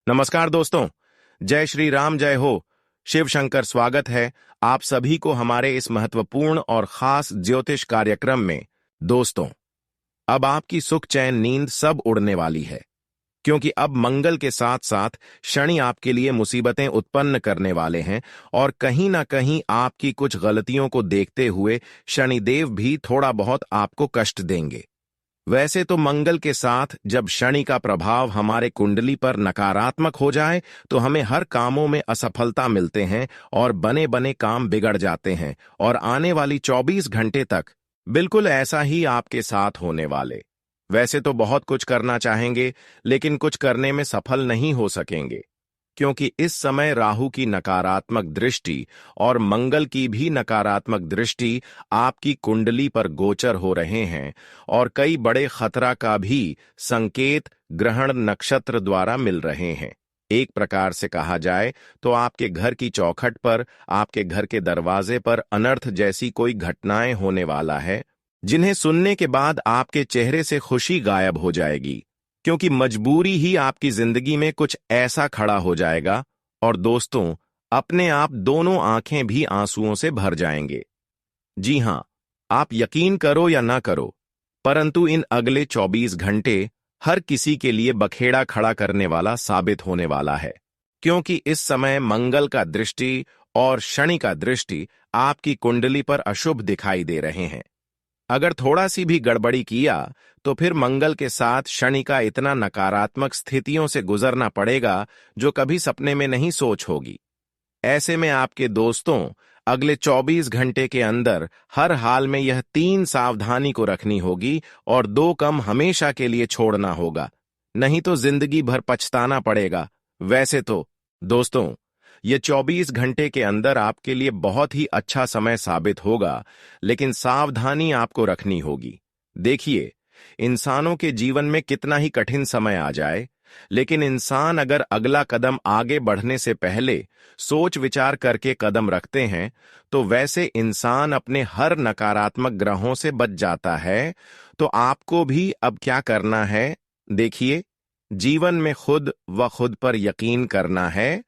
नमस्कार दोस्तों। जय श्री राम, जय हो। शिव शंकर स्वागत है आप सभी को हमारे इस महत्वपूर्ण और खास ज्योतिष कार्यक्रम में। दोस्तों, अब आपकी सुख चैन नींद सब उड़ने वाली है, क्योंकि अब मंगल के साथ साथ शनि आपके लिए मुसीबतें उत्पन्न करने वाले हैं और कहीं ना कहीं आपकी कुछ गलतियों को देखते हुए शनिदेव भी थोड़ा बहुत आपको कष्ट देंगे। वैसे तो मंगल के साथ जब शनि का प्रभाव हमारे कुंडली पर नकारात्मक हो जाए तो हमें हर कामों में असफलता मिलते हैं और बने बने काम बिगड़ जाते हैं, और आने वाली 24 घंटे तक बिल्कुल ऐसा ही आपके साथ होने वाले। वैसे तो बहुत कुछ करना चाहेंगे, लेकिन कुछ करने में सफल नहीं हो सकेंगे, क्योंकि इस समय राहु की नकारात्मक दृष्टि और मंगल की भी नकारात्मक दृष्टि आपकी कुंडली पर गोचर हो रहे हैं, और कई बड़े खतरा का भी संकेत ग्रहण नक्षत्र द्वारा मिल रहे हैं। एक प्रकार से कहा जाए तो आपके घर की चौखट पर, आपके घर के दरवाजे पर अनर्थ जैसी कोई घटनाएं होने वाला है, जिन्हें सुनने के बाद आपके चेहरे से खुशी गायब हो जाएगी, क्योंकि मजबूरी ही आपकी जिंदगी में कुछ ऐसा खड़ा हो जाएगा। और दोस्तों, अपने आप दोनों आंखें भी आंसुओं से भर जाएंगे। जी हां, आप यकीन करो या ना करो, परंतु इन अगले 24 घंटे हर किसी के लिए बखेड़ा खड़ा करने वाला साबित होने वाला है, क्योंकि इस समय मंगल का दृष्टि और शनि का दृष्टि आपकी कुंडली पर अशुभ दिखाई दे रहे हैं। अगर थोड़ा सी भी गड़बड़ी किया तो फिर मंगल के साथ शनि का इतना नकारात्मक स्थितियों से गुजरना पड़ेगा जो कभी सपने में नहीं सोच होगी। ऐसे में आपके दोस्तों, अगले 24 घंटे के अंदर हर हाल में यह 3 सावधानी को रखनी होगी और 2 कम हमेशा के लिए छोड़ना होगा, नहीं तो जिंदगी भर पछताना पड़ेगा। वैसे तो दोस्तों, ये 24 घंटे के अंदर आपके लिए बहुत ही अच्छा समय साबित होगा, लेकिन सावधानी आपको रखनी होगी। देखिए, इंसानों के जीवन में कितना ही कठिन समय आ जाए, लेकिन इंसान अगर अगला कदम आगे बढ़ने से पहले सोच विचार करके कदम रखते हैं, तो वैसे इंसान अपने हर नकारात्मक ग्रहों से बच जाता है। तो आपको भी अब क्या करना है? देखिए, जीवन में खुद व खुद पर यकीन करना है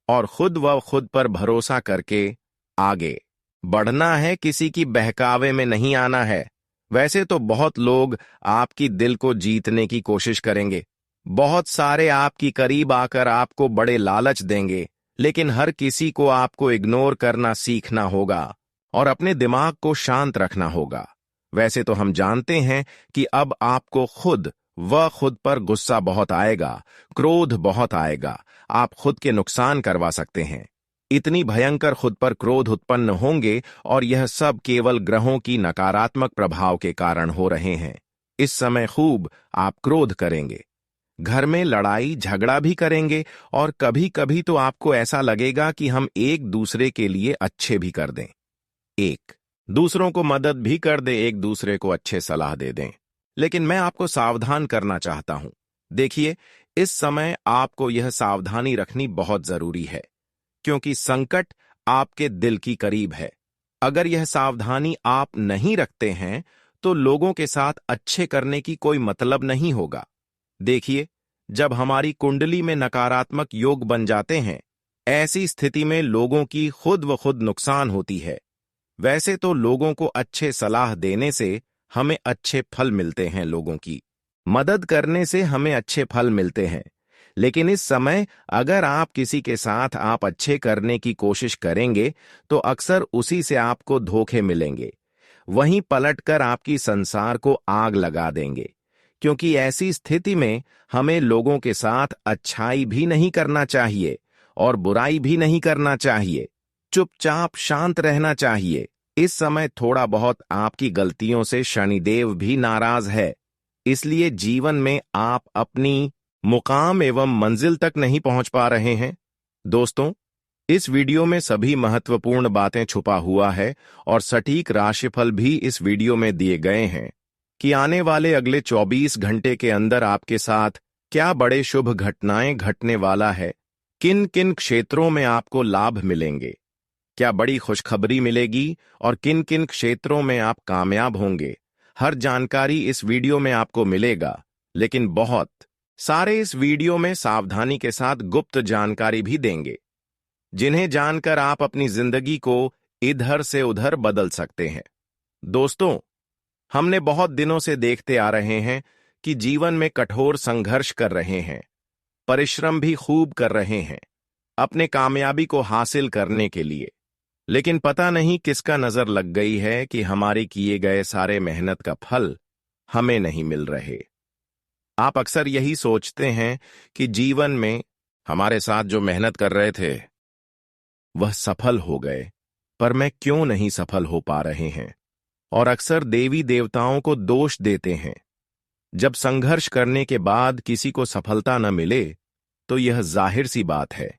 और खुद व खुद पर भरोसा करके आगे बढ़ना है, किसी की बहकावे में नहीं आना है। वैसे तो बहुत लोग आपकी दिल को जीतने की कोशिश करेंगे, बहुत सारे आपकी करीब आकर आपको बड़े लालच देंगे, लेकिन हर किसी को आपको इग्नोर करना सीखना होगा और अपने दिमाग को शांत रखना होगा। वैसे तो हम जानते हैं कि अब आपको खुद पर गुस्सा बहुत आएगा, क्रोध बहुत आएगा, आप खुद के नुकसान करवा सकते हैं। इतनी भयंकर खुद पर क्रोध उत्पन्न होंगे, और यह सब केवल ग्रहों की नकारात्मक प्रभाव के कारण हो रहे हैं। इस समय खूब आप क्रोध करेंगे, घर में लड़ाई झगड़ा भी करेंगे, और कभी कभी तो आपको ऐसा लगेगा कि हम एक दूसरे के लिए अच्छे भी कर दें, एक दूसरों को मदद भी कर दें, एक दूसरे को अच्छे सलाह दे दें। लेकिन मैं आपको सावधान करना चाहता हूं। देखिए, इस समय आपको यह सावधानी रखनी बहुत जरूरी है, क्योंकि संकट आपके दिल की करीब है। अगर यह सावधानी आप नहीं रखते हैं तो लोगों के साथ अच्छे करने की कोई मतलब नहीं होगा। देखिए, जब हमारी कुंडली में नकारात्मक योग बन जाते हैं, ऐसी स्थिति में लोगों की खुद व खुद नुकसान होती है। वैसे तो लोगों को अच्छे सलाह देने से हमें अच्छे फल मिलते हैं, लोगों की मदद करने से हमें अच्छे फल मिलते हैं, लेकिन इस समय अगर आप किसी के साथ आप अच्छे करने की कोशिश करेंगे तो अक्सर उसी से आपको धोखे मिलेंगे, वहीं पलटकर आपकी संसार को आग लगा देंगे। क्योंकि ऐसी स्थिति में हमें लोगों के साथ अच्छाई भी नहीं करना चाहिए और बुराई भी नहीं करना चाहिए, चुपचाप शांत रहना चाहिए। इस समय थोड़ा बहुत आपकी गलतियों से शनिदेव भी नाराज है, इसलिए जीवन में आप अपनी मुकाम एवं मंजिल तक नहीं पहुंच पा रहे हैं। दोस्तों, इस वीडियो में सभी महत्वपूर्ण बातें छुपा हुआ है और सटीक राशिफल भी इस वीडियो में दिए गए हैं कि आने वाले अगले 24 घंटे के अंदर आपके साथ क्या बड़े शुभ घटनाएं घटने वाला है, किन किन क्षेत्रों में आपको लाभ मिलेंगे, क्या बड़ी खुशखबरी मिलेगी और किन किन क्षेत्रों में आप कामयाब होंगे। हर जानकारी इस वीडियो में आपको मिलेगा, लेकिन बहुत सारे इस वीडियो में सावधानी के साथ गुप्त जानकारी भी देंगे, जिन्हें जानकर आप अपनी जिंदगी को इधर से उधर बदल सकते हैं। दोस्तों, हमने बहुत दिनों से देखते आ रहे हैं कि जीवन में कठोर संघर्ष कर रहे हैं, परिश्रम भी खूब कर रहे हैं अपने कामयाबी को हासिल करने के लिए, लेकिन पता नहीं किसका नजर लग गई है कि हमारे किए गए सारे मेहनत का फल हमें नहीं मिल रहे। आप अक्सर यही सोचते हैं कि जीवन में हमारे साथ जो मेहनत कर रहे थे वह सफल हो गए, पर मैं क्यों नहीं सफल हो पा रहे हैं, और अक्सर देवी देवताओं को दोष देते हैं। जब संघर्ष करने के बाद किसी को सफलता न मिले तो यह जाहिर सी बात है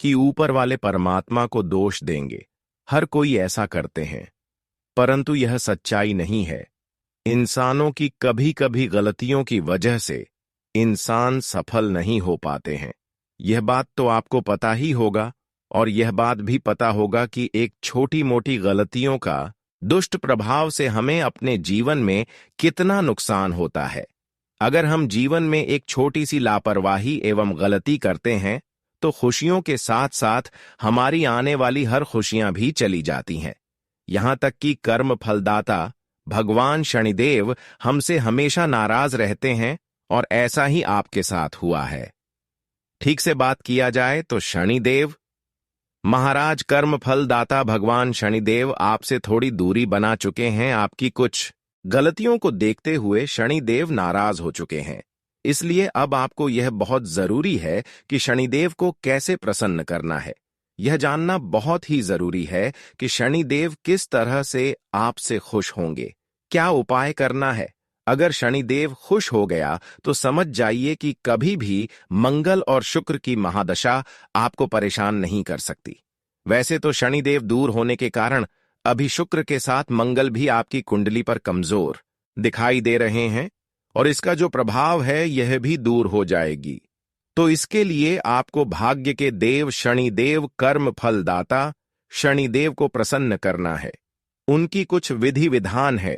कि ऊपर वाले परमात्मा को दोष देंगे। हर कोई ऐसा करते हैं, परंतु यह सच्चाई नहीं है। इंसानों की कभी कभी गलतियों की वजह से इंसान सफल नहीं हो पाते हैं। यह बात तो आपको पता ही होगा, और यह बात भी पता होगा कि एक छोटी मोटी गलतियों का दुष्ट प्रभाव से हमें अपने जीवन में कितना नुकसान होता है। अगर हम जीवन में एक छोटी सी लापरवाही एवं गलती करते हैं तो खुशियों के साथ साथ हमारी आने वाली हर खुशियां भी चली जाती हैं। यहां तक कि कर्म फलदाता भगवान शनिदेव हमसे हमेशा नाराज रहते हैं, और ऐसा ही आपके साथ हुआ है। ठीक से बात किया जाए तो शनिदेव महाराज, कर्म फलदाता भगवान शनिदेव आपसे थोड़ी दूरी बना चुके हैं। आपकी कुछ गलतियों को देखते हुए शनिदेव नाराज हो चुके हैं। इसलिए अब आपको यह बहुत जरूरी है कि शनिदेव को कैसे प्रसन्न करना है। यह जानना बहुत ही जरूरी है कि शनिदेव किस तरह से आपसे खुश होंगे, क्या उपाय करना है। अगर शनिदेव खुश हो गया तो समझ जाइए कि कभी भी मंगल और शुक्र की महादशा आपको परेशान नहीं कर सकती। वैसे तो शनिदेव दूर होने के कारण अभी शुक्र के साथ मंगल भी आपकी कुंडली पर कमजोर दिखाई दे रहे हैं, और इसका जो प्रभाव है यह भी दूर हो जाएगी। तो इसके लिए आपको भाग्य के देव शनिदेव, कर्म फलदाता शनिदेव को प्रसन्न करना है। उनकी कुछ विधि विधान है।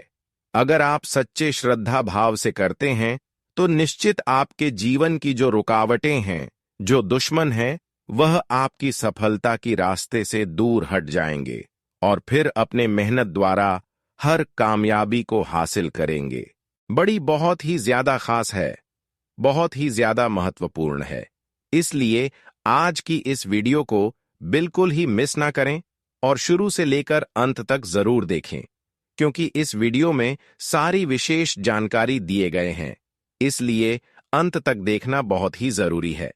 अगर आप सच्चे श्रद्धा भाव से करते हैं तो निश्चित आपके जीवन की जो रुकावटें हैं, जो दुश्मन हैं, वह आपकी सफलता की रास्ते से दूर हट जाएंगे और फिर अपने मेहनत द्वारा हर कामयाबी को हासिल करेंगे। बड़ी बहुत ही ज्यादा खास है, बहुत ही ज्यादा महत्वपूर्ण है। इसलिए आज की इस वीडियो को बिल्कुल ही मिस ना करें और शुरू से लेकर अंत तक जरूर देखें, क्योंकि इस वीडियो में सारी विशेष जानकारी दिए गए हैं। इसलिए अंत तक देखना बहुत ही जरूरी है।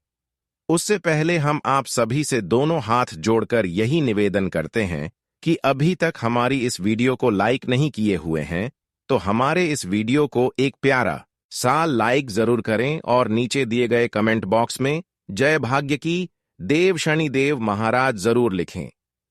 उससे पहले हम आप सभी से दोनों हाथ जोड़कर यही निवेदन करते हैं कि अभी तक हमारी इस वीडियो को लाइक नहीं किए हुए हैं तो हमारे इस वीडियो को एक प्यारा सा लाइक जरूर करें और नीचे दिए गए कमेंट बॉक्स में जय भाग्य की देव शनिदेव महाराज जरूर लिखें।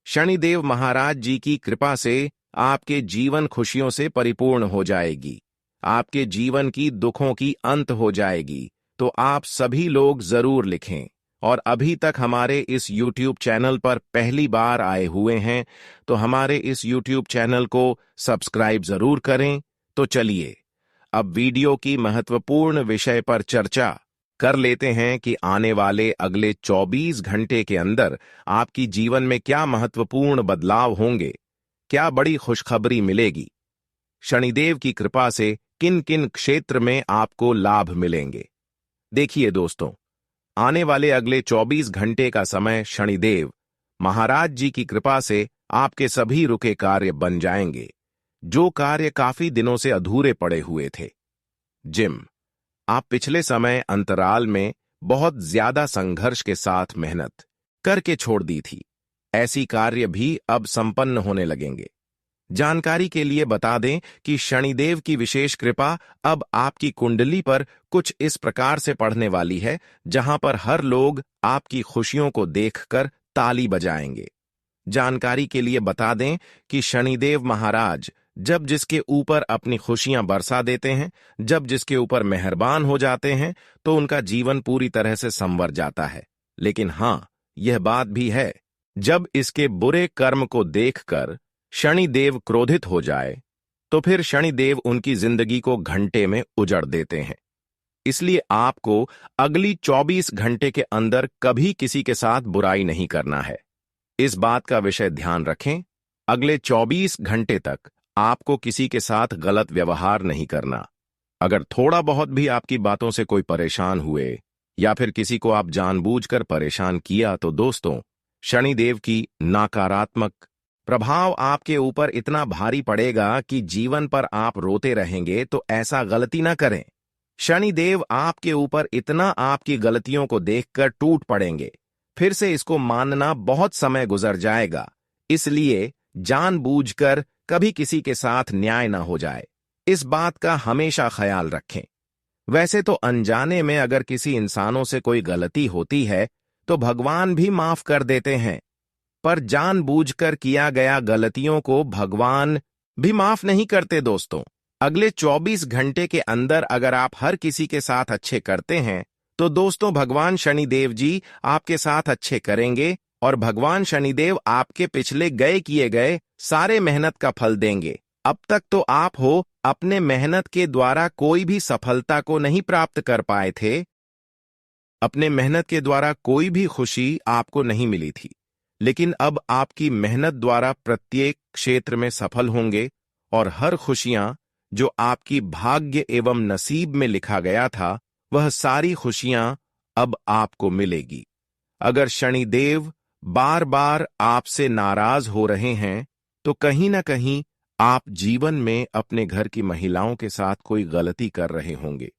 शनिदेव महाराज जी की कृपा से आपके जीवन खुशियों से परिपूर्ण हो जाएगी, आपके जीवन की दुखों की अंत हो जाएगी। तो आप सभी लोग जरूर लिखें। और अभी तक हमारे इस YouTube चैनल पर पहली बार आए हुए हैं तो हमारे इस YouTube चैनल को सब्सक्राइब जरूर करें। तो चलिए अब वीडियो की महत्वपूर्ण विषय पर चर्चा कर लेते हैं कि आने वाले अगले 24 घंटे के अंदर आपकी जीवन में क्या महत्वपूर्ण बदलाव होंगे, क्या बड़ी खुशखबरी मिलेगी, शनिदेव की कृपा से किन किन क्षेत्र में आपको लाभ मिलेंगे। देखिए दोस्तों, आने वाले अगले 24 घंटे का समय शनिदेव महाराज जी की कृपा से आपके सभी रुके कार्य बन जाएंगे, जो कार्य काफी दिनों से अधूरे पड़े हुए थे। जिम आप पिछले समय अंतराल में बहुत ज्यादा संघर्ष के साथ मेहनत करके छोड़ दी थी, ऐसी कार्य भी अब संपन्न होने लगेंगे। जानकारी के लिए बता दें कि शनिदेव की विशेष कृपा अब आपकी कुंडली पर कुछ इस प्रकार से पड़ने वाली है, जहां पर हर लोग आपकी खुशियों को देखकर ताली बजाएंगे। जानकारी के लिए बता दें कि शनिदेव महाराज जब जिसके ऊपर अपनी खुशियां बरसा देते हैं, जब जिसके ऊपर मेहरबान हो जाते हैं, तो उनका जीवन पूरी तरह से संवर जाता है। लेकिन हां, यह बात भी है, जब इसके बुरे कर्म को देखकर शनिदेव क्रोधित हो जाए तो फिर शनिदेव उनकी जिंदगी को घंटे में उजड़ देते हैं। इसलिए आपको अगली 24 घंटे के अंदर कभी किसी के साथ बुराई नहीं करना है। इस बात का विषय ध्यान रखें, अगले 24 घंटे तक आपको किसी के साथ गलत व्यवहार नहीं करना। अगर थोड़ा बहुत भी आपकी बातों से कोई परेशान हुए या फिर किसी को आप जानबूझकर परेशान किया तो दोस्तों, शनिदेव की नकारात्मक प्रभाव आपके ऊपर इतना भारी पड़ेगा कि जीवन पर आप रोते रहेंगे। तो ऐसा गलती ना करें। शनिदेव आपके ऊपर इतना आपकी गलतियों को देखकर टूट पड़ेंगे, फिर से इसको मानना बहुत समय गुजर जाएगा। इसलिए जानबूझकर कभी किसी के साथ न्याय ना हो जाए, इस बात का हमेशा ख्याल रखें। वैसे तो अनजाने में अगर किसी इंसानों से कोई गलती होती है तो भगवान भी माफ कर देते हैं, पर जानबूझकर किया गया गलतियों को भगवान भी माफ नहीं करते। दोस्तों, अगले 24 घंटे के अंदर अगर आप हर किसी के साथ अच्छे करते हैं तो दोस्तों भगवान शनिदेव जी आपके साथ अच्छे करेंगे और भगवान शनिदेव आपके पिछले किए गए सारे मेहनत का फल देंगे। अब तक तो आप हो अपने मेहनत के द्वारा कोई भी सफलता को नहीं प्राप्त कर पाए थे, अपने मेहनत के द्वारा कोई भी खुशी आपको नहीं मिली थी, लेकिन अब आपकी मेहनत द्वारा प्रत्येक क्षेत्र में सफल होंगे और हर खुशियां जो आपकी भाग्य एवं नसीब में लिखा गया था वह सारी खुशियां अब आपको मिलेगी। अगर शनिदेव बार बार आपसे नाराज हो रहे हैं तो कहीं ना कहीं आप जीवन में अपने घर की महिलाओं के साथ कोई गलती कर रहे होंगे।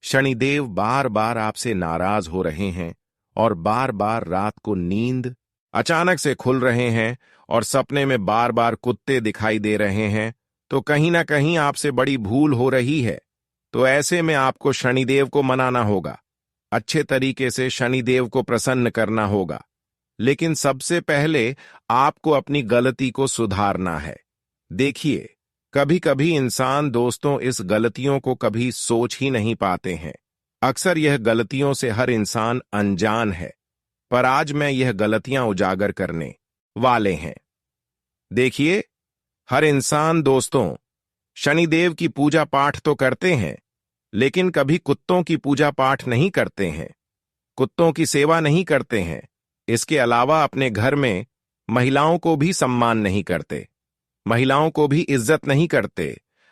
शनिदेव बार बार आपसे नाराज हो रहे हैं और बार बार रात को नींद अचानक से खुल रहे हैं और सपने में बार बार कुत्ते दिखाई दे रहे हैं, तो कहीं ना कहीं आपसे बड़ी भूल हो रही है। तो ऐसे में आपको शनिदेव को मनाना होगा, अच्छे तरीके से शनिदेव को प्रसन्न करना होगा। लेकिन सबसे पहले आपको अपनी गलती को सुधारना है। देखिए, कभी कभी इंसान दोस्तों इस गलतियों को कभी सोच ही नहीं पाते हैं। अक्सर यह गलतियों से हर इंसान अनजान है, पर आज मैं यह गलतियां उजागर करने वाले हैं। देखिए, हर इंसान दोस्तों शनिदेव की पूजा पाठ तो करते हैं, लेकिन कभी कुत्तों की पूजा पाठ नहीं करते हैं, कुत्तों की सेवा नहीं करते हैं। इसके अलावा अपने घर में महिलाओं को भी सम्मान नहीं करते, महिलाओं को भी इज्जत नहीं करते,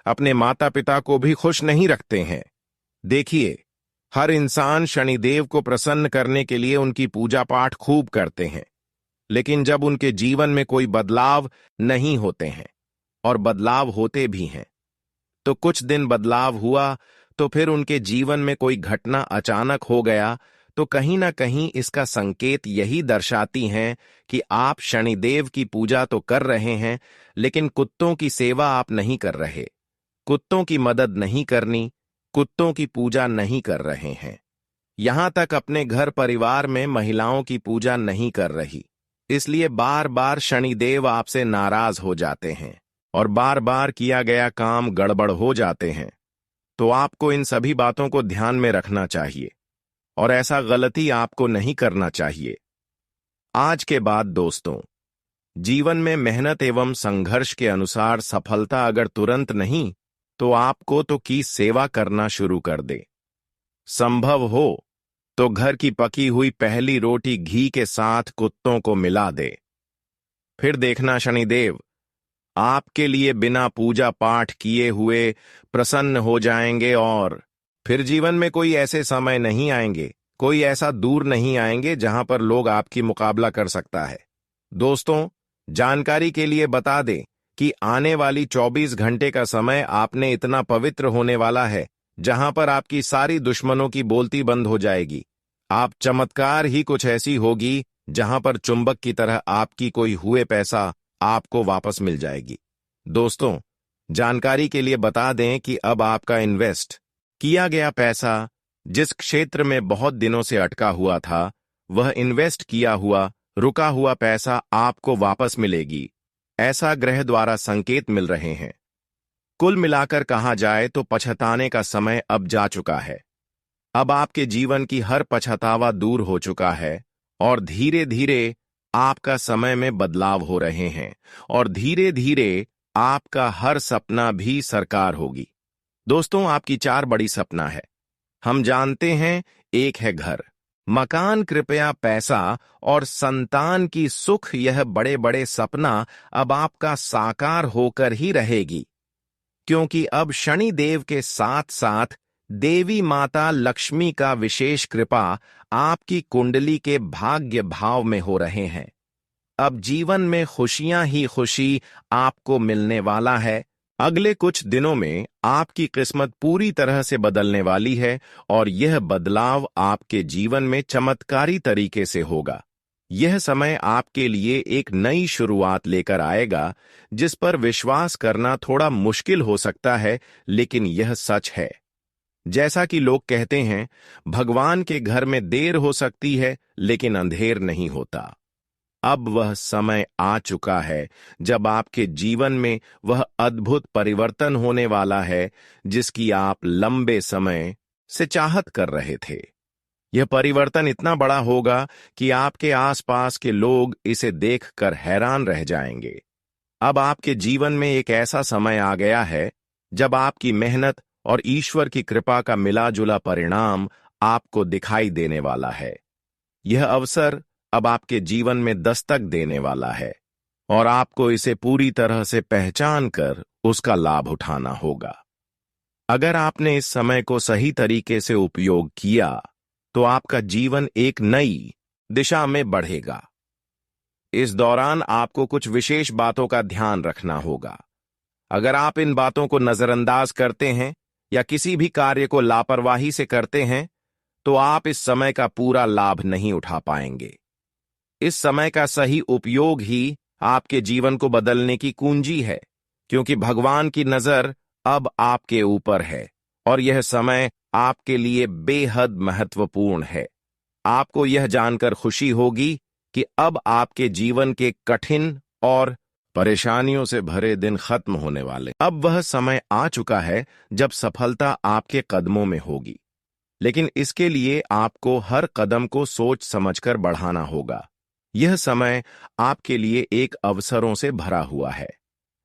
अपने माता पिता को भी खुश नहीं रखते हैं। देखिए, हर इंसान शनिदेव को प्रसन्न करने के लिए उनकी पूजा पाठ खूब करते हैं, लेकिन जब उनके जीवन में कोई बदलाव नहीं होते हैं और बदलाव होते भी हैं तो कुछ दिन बदलाव हुआ तो फिर उनके जीवन में कोई घटना अचानक हो गया, तो कहीं ना कहीं इसका संकेत यही दर्शाती हैं कि आप शनिदेव की पूजा तो कर रहे हैं लेकिन कुत्तों की सेवा आप नहीं कर रहे, कुत्तों की मदद नहीं करनी, कुत्तों की पूजा नहीं कर रहे हैं। यहां तक अपने घर परिवार में महिलाओं की पूजा नहीं कर रही, इसलिए बार बार शनिदेव आपसे नाराज हो जाते हैं और बार बार किया गया काम गड़बड़ हो जाते हैं। तो आपको इन सभी बातों को ध्यान में रखना चाहिए और ऐसा गलती आपको नहीं करना चाहिए। आज के बाद दोस्तों, जीवन में मेहनत एवं संघर्ष के अनुसार सफलता अगर तुरंत नहीं तो आपको तो की सेवा करना शुरू कर दे। संभव हो तो घर की पकी हुई पहली रोटी घी के साथ कुत्तों को मिला दे। फिर देखना शनिदेव आपके लिए बिना पूजा पाठ किए हुए प्रसन्न हो जाएंगे और फिर जीवन में कोई ऐसे समय नहीं आएंगे, कोई ऐसा दूर नहीं आएंगे जहां पर लोग आपकी मुकाबला कर सकता है। दोस्तों, जानकारी के लिए बता दें कि आने वाली 24 घंटे का समय आपने इतना पवित्र होने वाला है जहां पर आपकी सारी दुश्मनों की बोलती बंद हो जाएगी। आप चमत्कार ही कुछ ऐसी होगी जहां पर चुंबक की तरह आपकी कोई हुए पैसा आपको वापस मिल जाएगी। दोस्तों, जानकारी के लिए बता दें कि अब आपका इन्वेस्ट किया गया पैसा जिस क्षेत्र में बहुत दिनों से अटका हुआ था, वह इन्वेस्ट किया हुआ रुका हुआ पैसा आपको वापस मिलेगी, ऐसा ग्रह द्वारा संकेत मिल रहे हैं। कुल मिलाकर कहा जाए तो पछताने का समय अब जा चुका है। अब आपके जीवन की हर पछतावा दूर हो चुका है और धीरे धीरे आपका समय में बदलाव हो रहे हैं और धीरे धीरे आपका हर सपना भी साकार होगी। दोस्तों, आपकी 4 बड़ी सपना है। हम जानते हैं, एक है घर, मकान, कृपया पैसा और संतान की सुख, यह बड़े बड़े सपना अब आपका साकार होकर ही रहेगी, क्योंकि अब शनि देव के साथ साथ देवी माता लक्ष्मी का विशेष कृपा आपकी कुंडली के भाग्य भाव में हो रहे हैं। अब जीवन में खुशियां ही खुशी आपको मिलने वाला है। अगले कुछ दिनों में आपकी किस्मत पूरी तरह से बदलने वाली है और यह बदलाव आपके जीवन में चमत्कारी तरीके से होगा। यह समय आपके लिए एक नई शुरुआत लेकर आएगा, जिस पर विश्वास करना थोड़ा मुश्किल हो सकता है, लेकिन यह सच है। जैसा कि लोग कहते हैं, भगवान के घर में देर हो सकती है, लेकिन अंधेर नहीं होता। अब वह समय आ चुका है जब आपके जीवन में वह अद्भुत परिवर्तन होने वाला है, जिसकी आप लंबे समय से चाहत कर रहे थे। यह परिवर्तन इतना बड़ा होगा कि आपके आसपास के लोग इसे देखकर हैरान रह जाएंगे। अब आपके जीवन में एक ऐसा समय आ गया है जब आपकी मेहनत और ईश्वर की कृपा का मिला-जुला परिणाम आपको दिखाई देने वाला है। यह अवसर अब आपके जीवन में दस्तक देने वाला है और आपको इसे पूरी तरह से पहचान कर उसका लाभ उठाना होगा। अगर आपने इस समय को सही तरीके से उपयोग किया, तो आपका जीवन एक नई दिशा में बढ़ेगा। इस दौरान आपको कुछ विशेष बातों का ध्यान रखना होगा। अगर आप इन बातों को नजरअंदाज करते हैं या किसी भी कार्य को लापरवाही से करते हैं, तो आप इस समय का पूरा लाभ नहीं उठा पाएंगे। इस समय का सही उपयोग ही आपके जीवन को बदलने की कुंजी है, क्योंकि भगवान की नजर अब आपके ऊपर है और यह समय आपके लिए बेहद महत्वपूर्ण है। आपको यह जानकर खुशी होगी कि अब आपके जीवन के कठिन और परेशानियों से भरे दिन खत्म होने वाले। अब वह समय आ चुका है जब सफलता आपके कदमों में होगी, लेकिन इसके लिए आपको हर कदम को सोच समझकर बढ़ाना होगा। यह समय आपके लिए एक अवसरों से भरा हुआ है,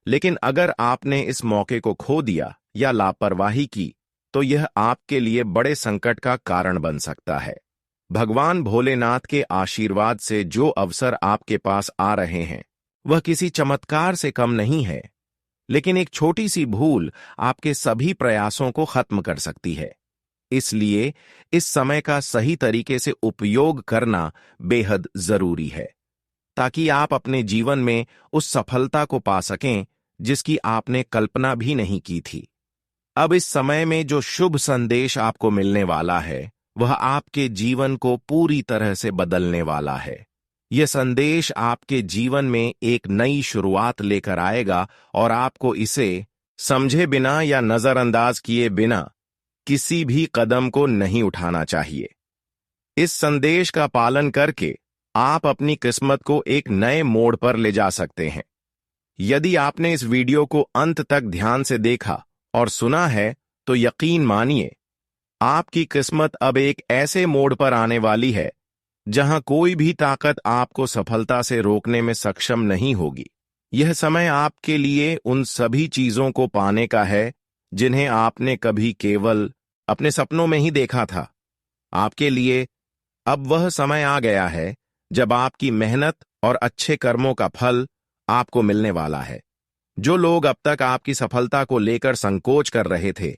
लेकिन अगर आपने इस मौके को खो दिया या लापरवाही की, तो यह आपके लिए बड़े संकट का कारण बन सकता है। भगवान भोलेनाथ के आशीर्वाद से जो अवसर आपके पास आ रहे हैं, वह किसी चमत्कार से कम नहीं है, लेकिन एक छोटी सी भूल आपके सभी प्रयासों को खत्म कर सकती है। इसलिए इस समय का सही तरीके से उपयोग करना बेहद जरूरी है, ताकि आप अपने जीवन में उस सफलता को पा सकें जिसकी आपने कल्पना भी नहीं की थी। अब इस समय में जो शुभ संदेश आपको मिलने वाला है, वह आपके जीवन को पूरी तरह से बदलने वाला है। यह संदेश आपके जीवन में एक नई शुरुआत लेकर आएगा और आपको इसे समझे बिना या नजरअंदाज किए बिना किसी भी कदम को नहीं उठाना चाहिए। इस संदेश का पालन करके आप अपनी किस्मत को एक नए मोड़ पर ले जा सकते हैं। यदि आपने इस वीडियो को अंत तक ध्यान से देखा और सुना है, तो यकीन मानिए, आपकी किस्मत अब एक ऐसे मोड़ पर आने वाली है जहां कोई भी ताकत आपको सफलता से रोकने में सक्षम नहीं होगी। यह समय आपके लिए उन सभी चीजों को पाने का है जिन्हें आपने कभी केवल अपने सपनों में ही देखा था। आपके लिए अब वह समय आ गया है जब आपकी मेहनत और अच्छे कर्मों का फल आपको मिलने वाला है। जो लोग अब तक आपकी सफलता को लेकर संकोच कर रहे थे,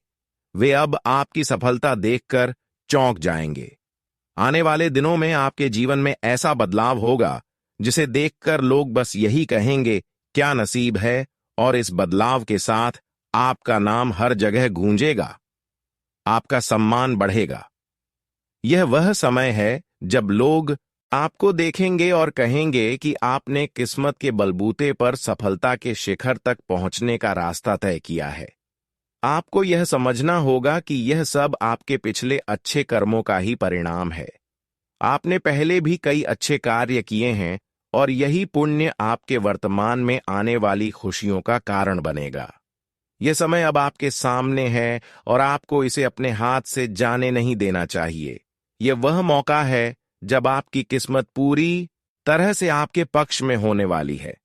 वे अब आपकी सफलता देखकर चौंक जाएंगे। आने वाले दिनों में आपके जीवन में ऐसा बदलाव होगा जिसे देखकर लोग बस यही कहेंगे, क्या नसीब है, और इस बदलाव के साथ आपका नाम हर जगह गूंजेगा, आपका सम्मान बढ़ेगा। यह वह समय है जब लोग आपको देखेंगे और कहेंगे कि आपने किस्मत के बलबूते पर सफलता के शिखर तक पहुंचने का रास्ता तय किया है। आपको यह समझना होगा कि यह सब आपके पिछले अच्छे कर्मों का ही परिणाम है। आपने पहले भी कई अच्छे कार्य किए हैं और यही पुण्य आपके वर्तमान में आने वाली खुशियों का कारण बनेगा। यह समय अब आपके सामने है और आपको इसे अपने हाथ से जाने नहीं देना चाहिए। यह वह मौका है जब आपकी किस्मत पूरी तरह से आपके पक्ष में होने वाली है।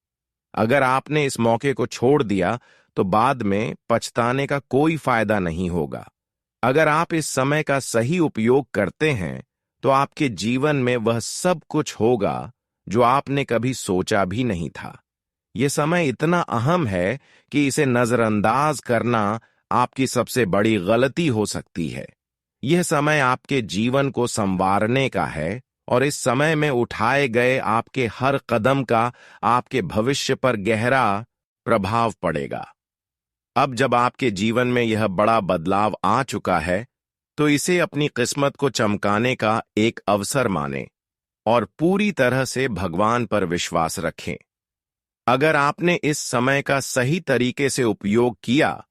अगर आपने इस मौके को छोड़ दिया, तो बाद में पछताने का कोई फायदा नहीं होगा। अगर आप इस समय का सही उपयोग करते हैं तो आपके जीवन में वह सब कुछ होगा जो आपने कभी सोचा भी नहीं था। यह समय इतना अहम है कि इसे नजरअंदाज करना आपकी सबसे बड़ी गलती हो सकती है। यह समय आपके जीवन को संवारने का है और इस समय में उठाए गए आपके हर कदम का आपके भविष्य पर गहरा प्रभाव पड़ेगा। अब जब आपके जीवन में यह बड़ा बदलाव आ चुका है, तो इसे अपनी किस्मत को चमकाने का एक अवसर मानें और पूरी तरह से भगवान पर विश्वास रखें। अगर आपने इस समय का सही तरीके से उपयोग किया,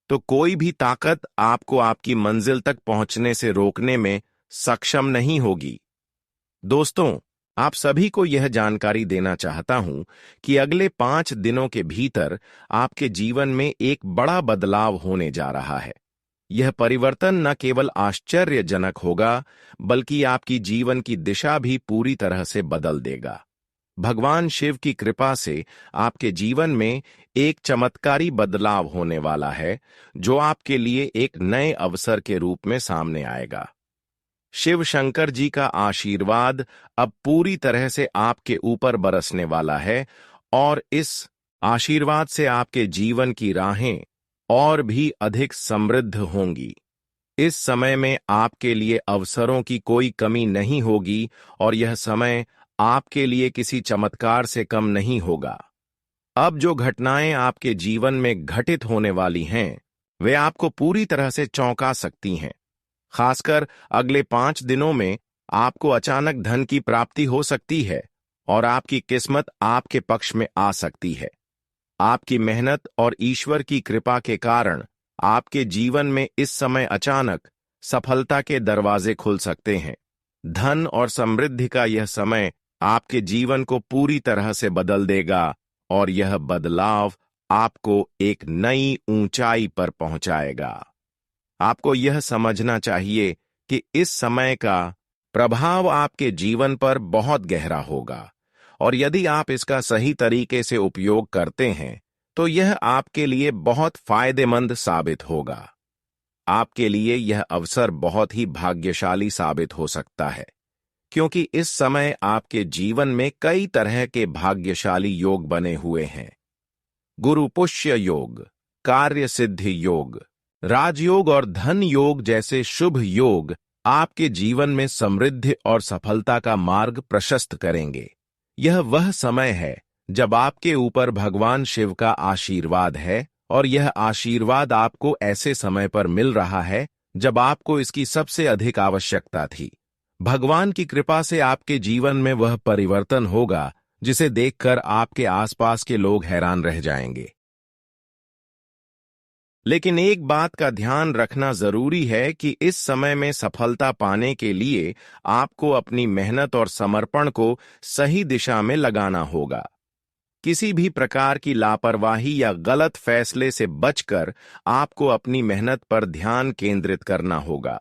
तो कोई भी ताकत आपको आपकी मंजिल तक पहुंचने से रोकने में सक्षम नहीं होगी। दोस्तों, आप सभी को यह जानकारी देना चाहता हूं कि अगले 5 दिनों के भीतर आपके जीवन में एक बड़ा बदलाव होने जा रहा है। यह परिवर्तन न केवल आश्चर्यजनक होगा, बल्कि आपकी जीवन की दिशा भी पूरी तरह से बदल देगा। भगवान शिव की कृपा से आपके जीवन में एक चमत्कारी बदलाव होने वाला है, जो आपके लिए एक नए अवसर के रूप में सामने आएगा। शिव शंकर जी का आशीर्वाद अब पूरी तरह से आपके ऊपर बरसने वाला है और इस आशीर्वाद से आपके जीवन की राहें और भी अधिक समृद्ध होंगी। इस समय में आपके लिए अवसरों की कोई कमी नहीं होगी और यह समय आपके लिए किसी चमत्कार से कम नहीं होगा। अब जो घटनाएं आपके जीवन में घटित होने वाली हैं, वे आपको पूरी तरह से चौंका सकती हैं। खासकर अगले 5 दिनों में आपको अचानक धन की प्राप्ति हो सकती है और आपकी किस्मत आपके पक्ष में आ सकती है। आपकी मेहनत और ईश्वर की कृपा के कारण आपके जीवन में इस समय अचानक सफलता के दरवाजे खुल सकते हैं। धन और समृद्धि का यह समय आपके जीवन को पूरी तरह से बदल देगा और यह बदलाव आपको एक नई ऊंचाई पर पहुंचाएगा। आपको यह समझना चाहिए कि इस समय का प्रभाव आपके जीवन पर बहुत गहरा होगा और यदि आप इसका सही तरीके से उपयोग करते हैं तो यह आपके लिए बहुत फायदेमंद साबित होगा। आपके लिए यह अवसर बहुत ही भाग्यशाली साबित हो सकता है, क्योंकि इस समय आपके जीवन में कई तरह के भाग्यशाली योग बने हुए हैं। गुरु पुष्य योग, कार्य सिद्धि योग, राजयोग और धन योग जैसे शुभ योग आपके जीवन में समृद्धि और सफलता का मार्ग प्रशस्त करेंगे। यह वह समय है जब आपके ऊपर भगवान शिव का आशीर्वाद है और यह आशीर्वाद आपको ऐसे समय पर मिल रहा है जब आपको इसकी सबसे अधिक आवश्यकता थी। भगवान की कृपा से आपके जीवन में वह परिवर्तन होगा जिसे देखकर आपके आसपास के लोग हैरान रह जाएंगे। लेकिन एक बात का ध्यान रखना जरूरी है कि इस समय में सफलता पाने के लिए आपको अपनी मेहनत और समर्पण को सही दिशा में लगाना होगा। किसी भी प्रकार की लापरवाही या गलत फैसले से बचकर आपको अपनी मेहनत पर ध्यान केंद्रित करना होगा।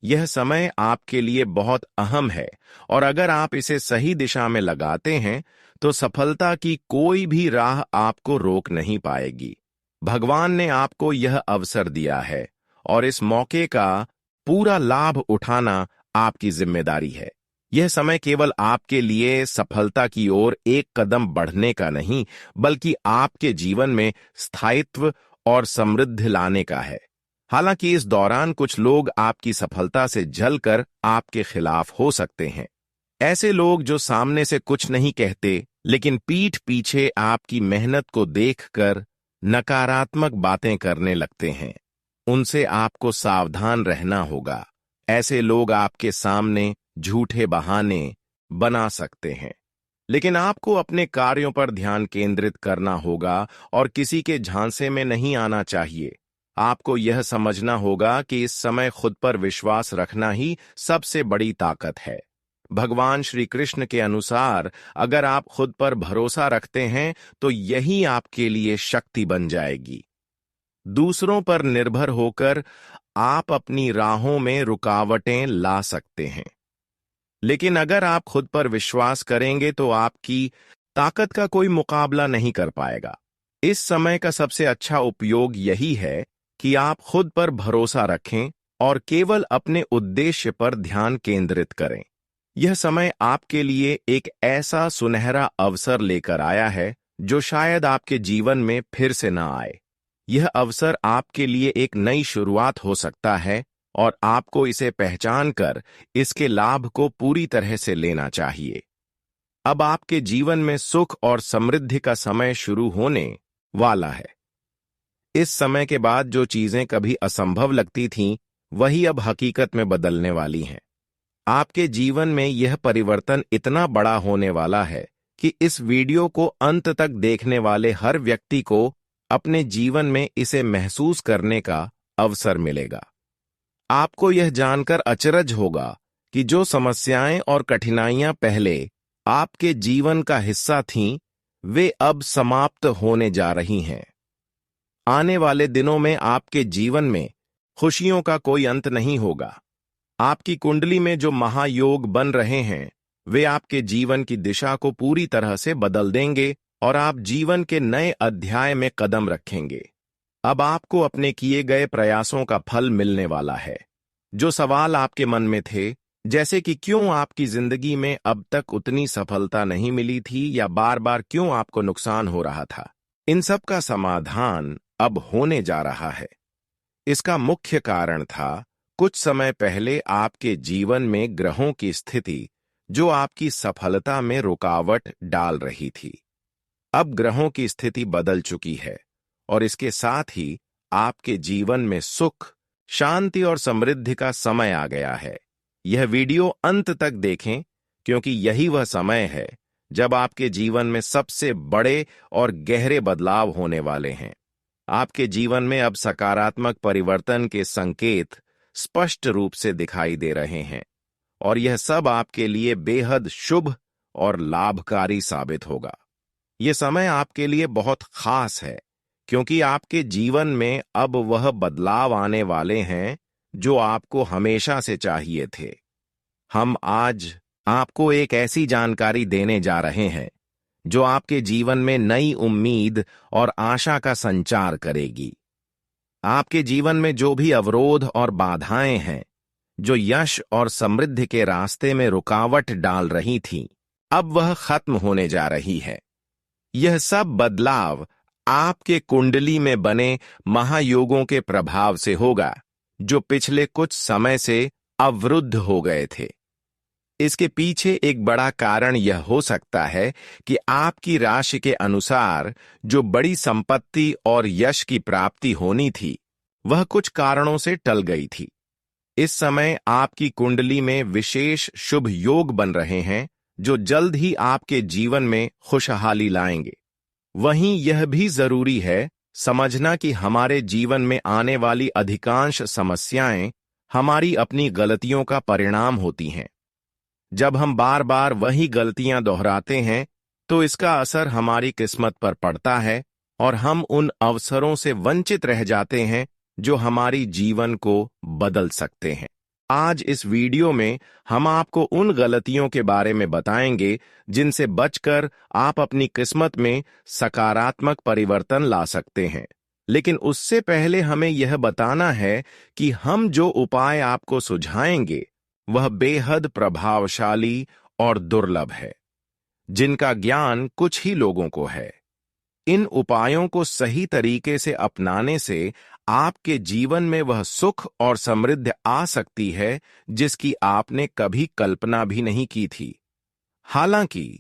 यह समय आपके लिए बहुत अहम है और अगर आप इसे सही दिशा में लगाते हैं तो सफलता की कोई भी राह आपको रोक नहीं पाएगी। भगवान ने आपको यह अवसर दिया है और इस मौके का पूरा लाभ उठाना आपकी जिम्मेदारी है। यह समय केवल आपके लिए सफलता की ओर एक कदम बढ़ने का नहीं, बल्कि आपके जीवन में स्थायित्व और समृद्धि लाने का है। हालांकि इस दौरान कुछ लोग आपकी सफलता से जलकर आपके खिलाफ हो सकते हैं। ऐसे लोग जो सामने से कुछ नहीं कहते, लेकिन पीठ पीछे आपकी मेहनत को देखकर नकारात्मक बातें करने लगते हैं, उनसे आपको सावधान रहना होगा। ऐसे लोग आपके सामने झूठे बहाने बना सकते हैं, लेकिन आपको अपने कार्यों पर ध्यान केंद्रित करना होगा और किसी के झांसे में नहीं आना चाहिए। आपको यह समझना होगा कि इस समय खुद पर विश्वास रखना ही सबसे बड़ी ताकत है। भगवान श्री कृष्ण के अनुसार अगर आप खुद पर भरोसा रखते हैं तो यही आपके लिए शक्ति बन जाएगी। दूसरों पर निर्भर होकर आप अपनी राहों में रुकावटें ला सकते हैं, लेकिन अगर आप खुद पर विश्वास करेंगे तो आपकी ताकत का कोई मुकाबला नहीं कर पाएगा। इस समय का सबसे अच्छा उपयोग यही है कि आप खुद पर भरोसा रखें और केवल अपने उद्देश्य पर ध्यान केंद्रित करें। यह समय आपके लिए एक ऐसा सुनहरा अवसर लेकर आया है जो शायद आपके जीवन में फिर से न आए। यह अवसर आपके लिए एक नई शुरुआत हो सकता है और आपको इसे पहचान कर इसके लाभ को पूरी तरह से लेना चाहिए। अब आपके जीवन में सुख और समृद्धि का समय शुरू होने वाला है। इस समय के बाद जो चीजें कभी असंभव लगती थीं, वही अब हकीकत में बदलने वाली हैं। आपके जीवन में यह परिवर्तन इतना बड़ा होने वाला है कि इस वीडियो को अंत तक देखने वाले हर व्यक्ति को अपने जीवन में इसे महसूस करने का अवसर मिलेगा। आपको यह जानकर अचरज होगा कि जो समस्याएं और कठिनाइयां पहले आपके जीवन का हिस्सा थीं, वे अब समाप्त होने जा रही हैं। आने वाले दिनों में आपके जीवन में खुशियों का कोई अंत नहीं होगा। आपकी कुंडली में जो महायोग बन रहे हैं, वे आपके जीवन की दिशा को पूरी तरह से बदल देंगे और आप जीवन के नए अध्याय में कदम रखेंगे। अब आपको अपने किए गए प्रयासों का फल मिलने वाला है। जो सवाल आपके मन में थे, जैसे कि क्यों आपकी जिंदगी में अब तक उतनी सफलता नहीं मिली थी या बार बार क्यों आपको नुकसान हो रहा था, इन सब का समाधान अब होने जा रहा है। इसका मुख्य कारण था कुछ समय पहले आपके जीवन में ग्रहों की स्थिति जो आपकी सफलता में रुकावट डाल रही थी। अब ग्रहों की स्थिति बदल चुकी है और इसके साथ ही आपके जीवन में सुख, शांति और समृद्धि का समय आ गया है। यह वीडियो अंत तक देखें, क्योंकि यही वह समय है जब आपके जीवन में सबसे बड़े और गहरे बदलाव होने वाले हैं। आपके जीवन में अब सकारात्मक परिवर्तन के संकेत स्पष्ट रूप से दिखाई दे रहे हैं और यह सब आपके लिए बेहद शुभ और लाभकारी साबित होगा। यह समय आपके लिए बहुत खास है, क्योंकि आपके जीवन में अब वह बदलाव आने वाले हैं जो आपको हमेशा से चाहिए थे। हम आज आपको एक ऐसी जानकारी देने जा रहे हैं जो आपके जीवन में नई उम्मीद और आशा का संचार करेगी। आपके जीवन में जो भी अवरोध और बाधाएं हैं, जो यश और समृद्धि के रास्ते में रुकावट डाल रही थीं, अब वह खत्म होने जा रही है। यह सब बदलाव आपके कुंडली में बने महायोगों के प्रभाव से होगा, जो पिछले कुछ समय से अवरुद्ध हो गए थे। इसके पीछे एक बड़ा कारण यह हो सकता है कि आपकी राशि के अनुसार जो बड़ी संपत्ति और यश की प्राप्ति होनी थी, वह कुछ कारणों से टल गई थी। इस समय आपकी कुंडली में विशेष शुभ योग बन रहे हैं जो जल्द ही आपके जीवन में खुशहाली लाएंगे। वहीं यह भी जरूरी है समझना कि हमारे जीवन में आने वाली अधिकांश समस्याएं हमारी अपनी गलतियों का परिणाम होती हैं। जब हम बार बार वही गलतियां दोहराते हैं, तो इसका असर हमारी किस्मत पर पड़ता है और हम उन अवसरों से वंचित रह जाते हैं जो हमारी जीवन को बदल सकते हैं। आज इस वीडियो में हम आपको उन गलतियों के बारे में बताएंगे जिनसे बचकर आप अपनी किस्मत में सकारात्मक परिवर्तन ला सकते हैं। लेकिन उससे पहले हमें यह बताना है कि हम जो उपाय आपको सुझाएंगे वह बेहद प्रभावशाली और दुर्लभ है, जिनका ज्ञान कुछ ही लोगों को है। इन उपायों को सही तरीके से अपनाने से आपके जीवन में वह सुख और समृद्धि आ सकती है जिसकी आपने कभी कल्पना भी नहीं की थी। हालांकि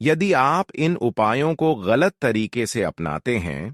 यदि आप इन उपायों को गलत तरीके से अपनाते हैं